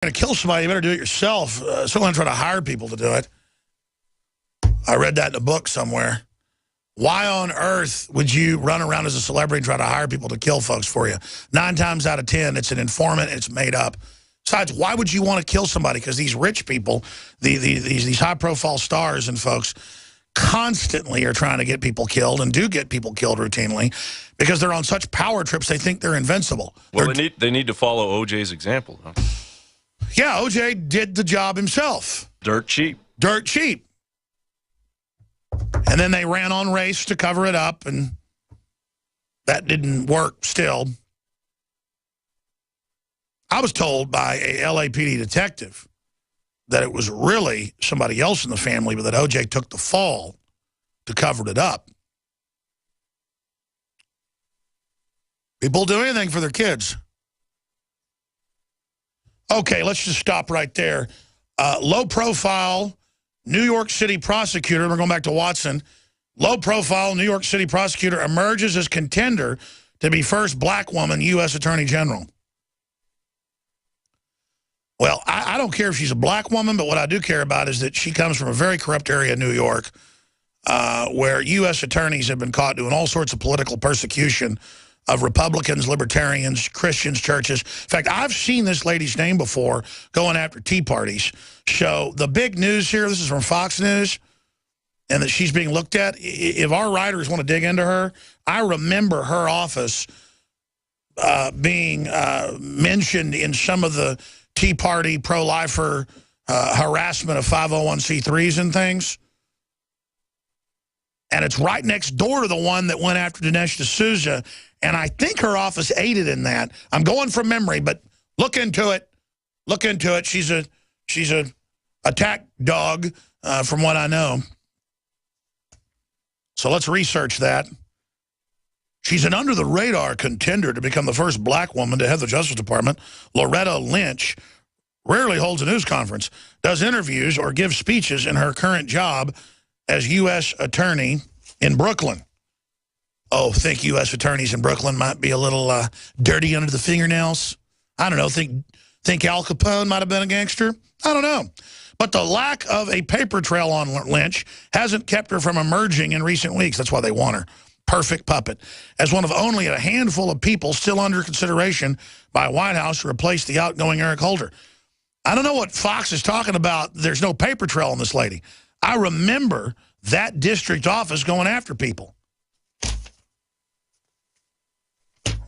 going to kill somebody, you better do it yourself. Someone try to hire people to do it. I read that in a book somewhere. Why on earth would you run around as a celebrity and try to hire people to kill folks for you? 9 times out of 10, it's an informant, it's made up. Besides, why would you want to kill somebody? Because these rich people, these high-profile stars and folks constantly are trying to get people killed and do get people killed routinely because they're on such power trips they think they're invincible. Well, they need to follow O.J.'s example, huh? Yeah, O.J. did the job himself. Dirt cheap. Dirt cheap. And then they ran on race to cover it up, and that didn't work still. I was told by a LAPD detective that it was really somebody else in the family, but that O.J. took the fall to cover it up. People do anything for their kids. Okay, let's just stop right there. Low-profile New York City prosecutor, we're going back to Watson, low-profile New York City prosecutor emerges as contender to be first black woman U.S. Attorney General. Well, I don't care if she's a black woman, but what I do care about is that she comes from a very corrupt area in New York where U.S. attorneys have been caught doing all sorts of political persecution of Republicans, libertarians, Christians, churches. In fact, I've seen this lady's name before going after Tea Parties. So the big news here, this is from Fox News, and that she's being looked at. If our writers want to dig into her, I remember her office being mentioned in some of the Tea Party pro-lifer harassment of 501c3s and things. And it's right next door to the one that went after Dinesh D'Souza. And I think her office aided in that. I'm going from memory, but look into it. Look into it. She's a attack dog from what I know. So let's research that. She's an under-the-radar contender to become the first black woman to head the Justice Department. Loretta Lynch rarely holds a news conference, does interviews, or gives speeches in her current job as U.S. Attorney in Brooklyn. Oh, think U.S. attorneys in Brooklyn might be a little dirty under the fingernails? I don't know. Think Al Capone might have been a gangster? I don't know. But the lack of a paper trail on Lynch hasn't kept her from emerging in recent weeks. That's why they want her. Perfect puppet. As one of only a handful of people still under consideration by White House to replace the outgoing Eric Holder. I don't know what Fox is talking about. There's no paper trail on this lady. I remember that district office going after people.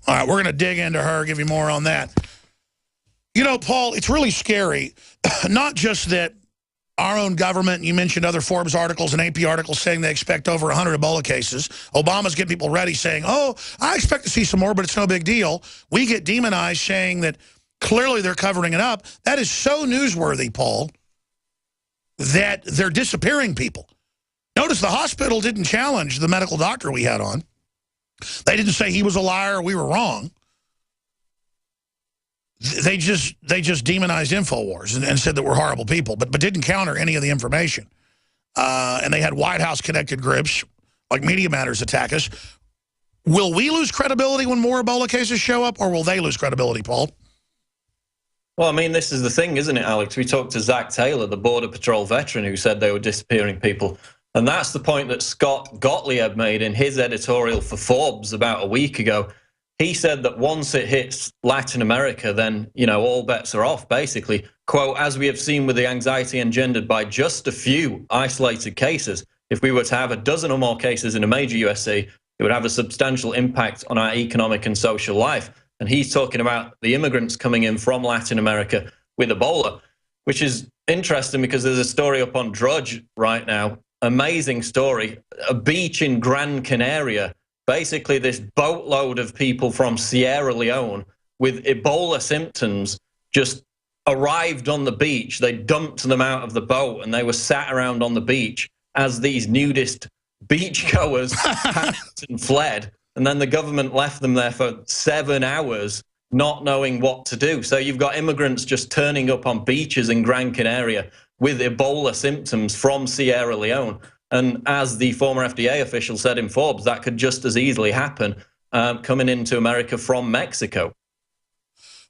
All right, we're going to dig into her, give you more on that. You know, Paul, it's really scary. Not just that our own government, you mentioned other Forbes articles and AP articles saying they expect over 100 Ebola cases. Obama's getting people ready saying, oh, I expect to see some more, but it's no big deal. We get demonized saying that clearly they're covering it up. That is so newsworthy, Paul, that they're disappearing people. Notice the hospital didn't challenge the medical doctor we had on. They didn't say he was a liar or we were wrong. They just demonized InfoWars and said that we're horrible people, but didn't counter any of the information. And they had White House-connected groups like Media Matters attack us. Will we lose credibility when more Ebola cases show up, or will they lose credibility, Paul? Well, I mean, this is the thing, isn't it, Alex? We talked to Zach Taylor, the Border Patrol veteran, who said they were disappearing people. And that's the point that Scott Gottlieb made in his editorial for Forbes about a week ago. He said that once it hits Latin America, then, you know, all bets are off, basically. Quote, as we have seen with the anxiety engendered by just a few isolated cases, if we were to have a dozen or more cases in a major USC, it would have a substantial impact on our economic and social life. And he's talking about the immigrants coming in from Latin America with Ebola, which is interesting because there's a story up on Drudge right now. Amazing story. A beach in Gran Canaria. Basically, this boatload of people from Sierra Leone with Ebola symptoms just arrived on the beach. They dumped them out of the boat and they were sat around on the beach as these nudist beachgoers panicked and fled. And then the government left them there for 7 hours not knowing what to do. So you've got immigrants just turning up on beaches in Gran Canaria with Ebola symptoms from Sierra Leone. And as the former FDA official said in Forbes, that could just as easily happen coming into America from Mexico.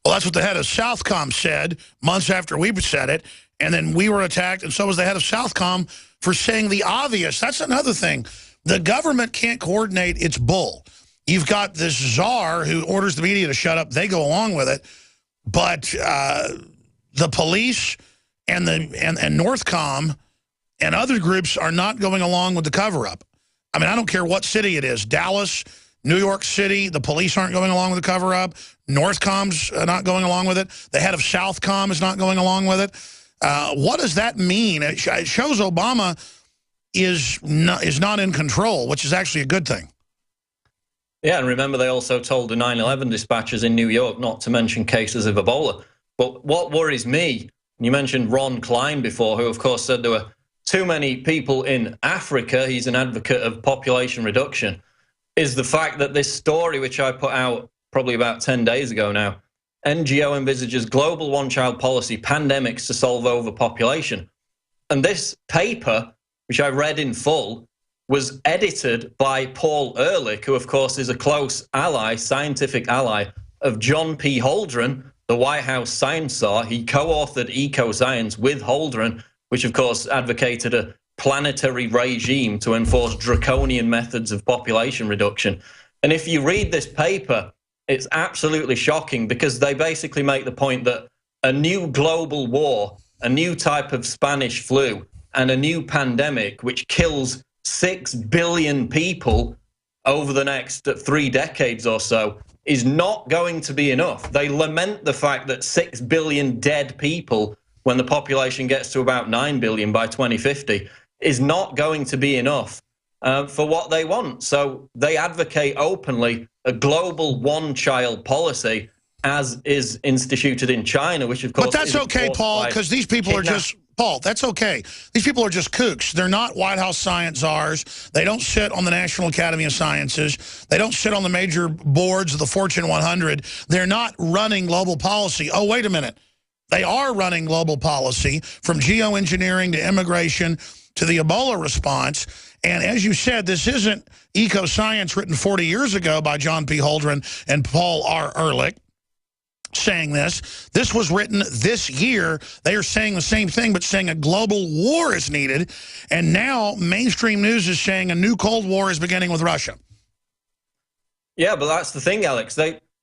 Well, that's what the head of Southcom said months after we said it, and then we were attacked, and so was the head of Southcom for saying the obvious. That's another thing. The government can't coordinate its bull. You've got this czar who orders the media to shut up. They go along with it, but the police and Northcom and other groups are not going along with the cover-up. I mean, I don't care what city it is. Dallas, New York City, the police aren't going along with the cover-up. Northcom's not going along with it. The head of Southcom is not going along with it. What does that mean? It shows Obama is not in control, which is actually a good thing. Yeah, and remember they also told the 9/11 dispatchers in New York not to mention cases of Ebola. But what worries me, you mentioned Ron Klein before, who of course said there were too many people in Africa. He's an advocate of population reduction. Is the fact that this story, which I put out probably about 10 days ago now, NGO envisages global one-child policy, pandemics to solve overpopulation. And this paper, which I read in full, was edited by Paul Ehrlich, who of course is a close ally, scientific ally, of John P. Holdren, the White House science czar. He co-authored Eco-Science with Holdren, which of course advocated a planetary regime to enforce draconian methods of population reduction. And if you read this paper, it's absolutely shocking because they basically make the point that a new global war, a new type of Spanish flu, and a new pandemic which kills 6 billion people over the next 3 decades or so is not going to be enough. They lament the fact that 6 billion dead people when the population gets to about 9 billion by 2050 is not going to be enough for what they want. So they advocate openly a global one-child policy as is instituted in China, which of course... But that's okay, Paul, because these people are just... Paul, that's okay. These people are just kooks. They're not White House science czars. They don't sit on the National Academy of Sciences. They don't sit on the major boards of the Fortune 100. They're not running global policy. Oh, wait a minute. They are running global policy from geoengineering to immigration to the Ebola response. And as you said, this isn't Eco-Science written 40 years ago by John P. Holdren and Paul R. Ehrlich saying this. This was written this year. They are saying the same thing, but saying a global war is needed. And now mainstream news is saying a new Cold War is beginning with Russia. Yeah, but that's the thing, Alex.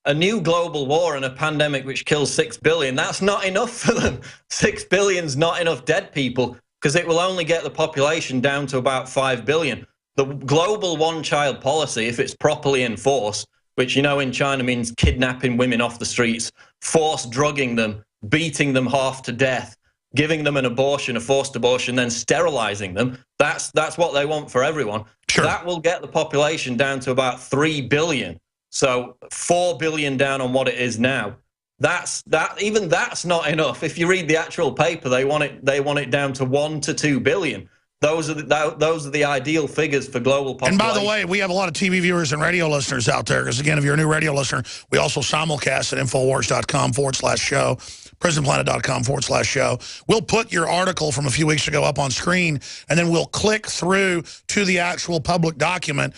A new global war and a pandemic which kills 6 billion, that's not enough for them. 6 billion's not enough dead people because it will only get the population down to about 5 billion. The global one-child policy, if it's properly enforced, which, you know, in China means kidnapping women off the streets, force drugging them, beating them half to death, giving them an abortion, a forced abortion, then sterilizing them. That's what they want for everyone. Sure. That will get the population down to about 3 billion. So 4 billion down on what it is now. Even that's not enough. If you read the actual paper, they want it down to 1 to 2 billion. Those are the ideal figures for global population. And by the way, we have a lot of TV viewers and radio listeners out there, because again, if you're a new radio listener, we also simulcast at Infowars.com/show, PrisonPlanet.com/show. We'll put your article from a few weeks ago up on screen, and then we'll click through to the actual public document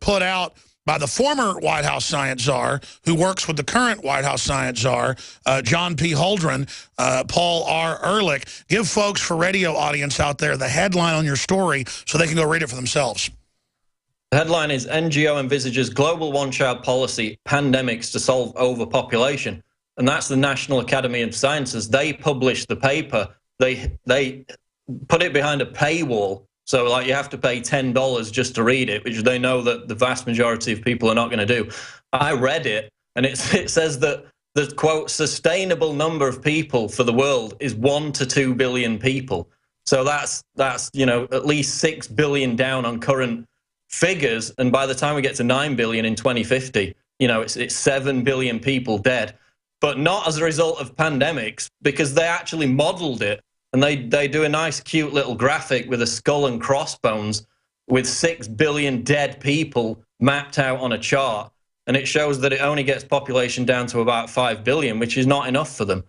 put out by the former White House science czar, who works with the current White House science czar, John P. Holdren, Paul R. Ehrlich. Give folks for radio audience out there the headline on your story so they can go read it for themselves. The headline is NGO envisages global one-child policy, pandemics to solve overpopulation. And that's the National Academy of Sciences. They published the paper. They put it behind a paywall. So, like, you have to pay $10 just to read it, which they know that the vast majority of people are not going to do. I read it, and it says that the, quote, sustainable number of people for the world is 1 to 2 billion people. So that's you know, at least 6 billion down on current figures. And by the time we get to 9 billion in 2050, you know, it's 7 billion people dead. But not as a result of pandemics, because they actually modeled it. And they do a nice, cute little graphic with a skull and crossbones with 6 billion dead people mapped out on a chart. And it shows that it only gets population down to about 5 billion, which is not enough for them.